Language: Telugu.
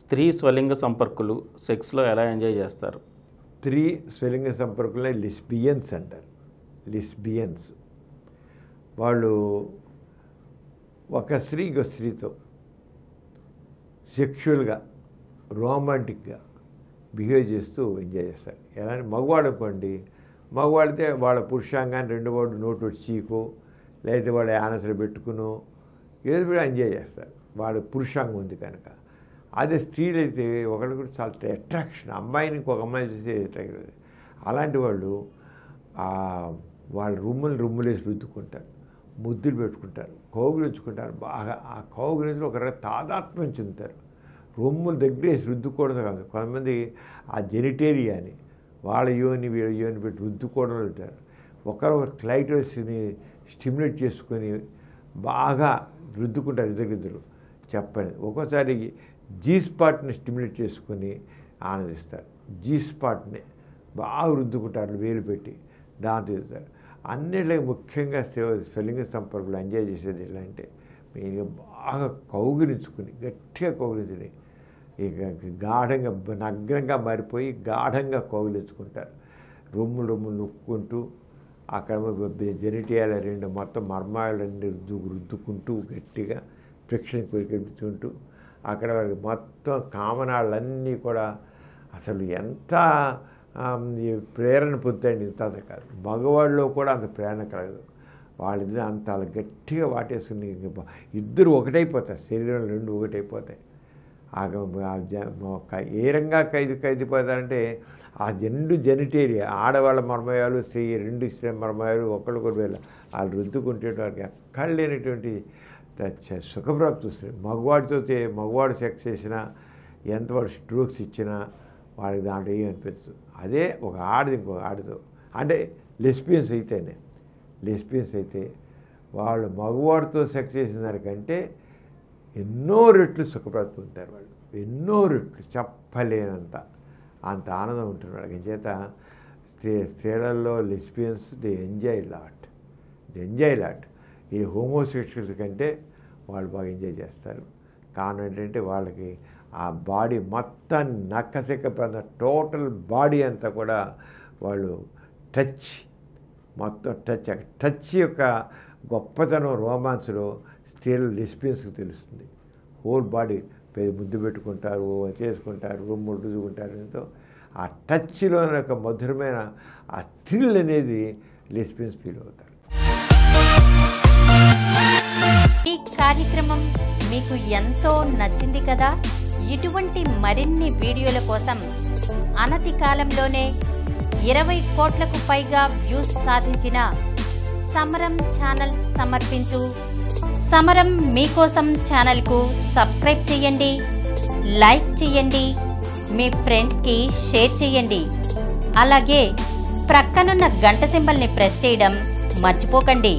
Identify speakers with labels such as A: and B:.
A: స్త్రీ స్వలింగ సంపర్కులు సెక్స్లో ఎలా ఎంజాయ్ చేస్తారు?
B: స్త్రీ స్వలింగ సంపర్కులే లిస్బియన్స్ అంటారు. లిస్బియన్స్ వాళ్ళు ఒక స్త్రీ ఇంకో స్త్రీతో సెక్షువల్గా రొమాంటిక్గా బిహేవ్ చేస్తూ ఎంజాయ్ చేస్తారు. ఎలా అంటే మగవాడు అనుకోండి, మగవాడితే వాళ్ళ పురుషాంగాన్ని రెండు వాడు నోటు చీకో లేకపోతే వాళ్ళ ఆనసలు పెట్టుకునో ఏదో కూడా ఎంజాయ్ చేస్తారు. వాళ్ళ పురుషాంగం ఉంది కనుక. అదే స్త్రీలు అయితే ఒకటి కూడా చాలా అట్రాక్షన్, అమ్మాయిని ఇంకొక అమ్మాయి చూసి అట్రాక్ట్. అలాంటి వాళ్ళు వాళ్ళ రొమ్ములేసి రుద్దుకుంటారు, ముద్దులు పెట్టుకుంటారు, కౌగులించుకుంటారు. బాగా ఆ కౌగులించులో ఒక రకం తాదాత్మ్యం చెందుతారు. రొమ్ములు దగ్గరేసి రుద్దుకోవడం కాదు, కొంతమంది ఆ జెనిటేరియాని వాళ్ళ యోని వీళ్ళ యోని పెట్టి రుద్దుకోవడం ఉంటారు. ఒకరు క్లైటోస్ని స్టిమ్యులేట్ చేసుకొని బాగా రుద్దుకుంటారు ఇద్దరిద్దరు చెప్పని. ఒక్కోసారి జీ స్పాట్ని స్టిమ్యులేట్ చేసుకొని ఆనందిస్తారు. జీ స్పాట్ని బాగా రుద్దుకుంటారు వేలు పెట్టి, దాంతో ఇస్తారు. అన్నిటికీ ముఖ్యంగా స్వలింగ సంపర్కులు ఎంజాయ్ చేసేది ఎలా అంటే మెయిన్గా బాగా కౌగిలించుకుని గట్టిగా కౌగిలించుకుని ఇక గాఢంగా నగ్నంగా మారిపోయి గాఢంగా కౌగిలించుకుంటారు. రొమ్ములు నొక్కుంటూ అక్కడ జెనిటియాల రెండు మొత్తం మర్మాలన్నీ రుద్దుకుంటూ గట్టిగా ఫ్రిక్షన్ కొరికెడుతుంటూ అక్కడ మొత్తం కామనాళ్ళన్నీ కూడా అసలు ఎంత ప్రేరణ పొందుతాయండి. ఇంత కాదు, మగవాళ్ళలో కూడా అంత ప్రేరణ కలగదు. వాళ్ళిద్దరు అంత గట్టిగా వాటేసుకుని ఇద్దరు ఒకటైపోతారు, శరీరంలో రెండు ఒకటైపోతాయి. ఏ రంగా ఖైదీపోతారంటే ఆ రెండు జెనిటేరియా ఆడవాళ్ళ మర్మయాలు రెండు స్త్రీ మర్మయాలు ఒకళ్ళొకటి వేళ వాళ్ళు రుద్దుకుంటే వారికి ఎక్కడ లేనటువంటి సుఖప్రాప్తి వస్తుంది. మగవాడు సెక్స్ చేసినా ఎంతవాడు స్ట్రోక్స్ ఇచ్చినా వాళ్ళకి దాంట్లో ఏం అనిపిస్తుంది. అదే ఒక ఆడది ఇంకొక ఆడతో అంటే లెస్బియన్స్ అయితే వాళ్ళు మగవాడితో సెక్స్ చేసిన దానికంటే ఎన్నో రెట్లు సుఖప్రాప్తి ఉంటారు. వాళ్ళు ఎన్నో రెట్లు చెప్పలేనంత అంత ఆనందం ఉంటుంది వాళ్ళకి. చేత స్త్రీలలో లెస్బియన్స్ ది ఎంజాయ్ లాట్. ఈ హోమోసెక్షువల్స్ కంటే వాళ్ళు బాగా ఎంజాయ్ చేస్తారు. కారణం ఏంటంటే వాళ్ళకి ఆ బాడీ మొత్తం నక్కసిక్క టోటల్ బాడీ అంతా కూడా వాళ్ళు టచ్ యొక్క గొప్పతనం రోమాన్స్లో స్త్రీలు లెస్బియన్స్కి తెలుస్తుంది. హోల్ బాడీ ముద్దు పెట్టుకుంటారు, చేసుకుంటారు, రొమ్ములు రుద్దుకుంటారు. ఎంతో ఆ టచ్లో ఒక మధురమైన ఆ థ్రిల్ అనేది లెస్బియన్స్ ఫీల్ అవుతారు.
C: ఈ కార్యక్రమం మీకు ఎంతో నచ్చింది కదా. ఇటువంటి మరిన్ని వీడియోల కోసం అనతి కాలంలోనే 20 కోట్లకు పైగా వ్యూస్ సాధించిన సమరం ఛానల్ సమర్పించు సమరం మీకోసం ఛానల్కు సబ్స్క్రైబ్ చేయండి, లైక్ చేయండి, మీ ఫ్రెండ్స్కి షేర్ చేయండి. అలాగే ప్రక్కనున్న గంట సింబల్ని ప్రెస్ చేయడం మర్చిపోకండి.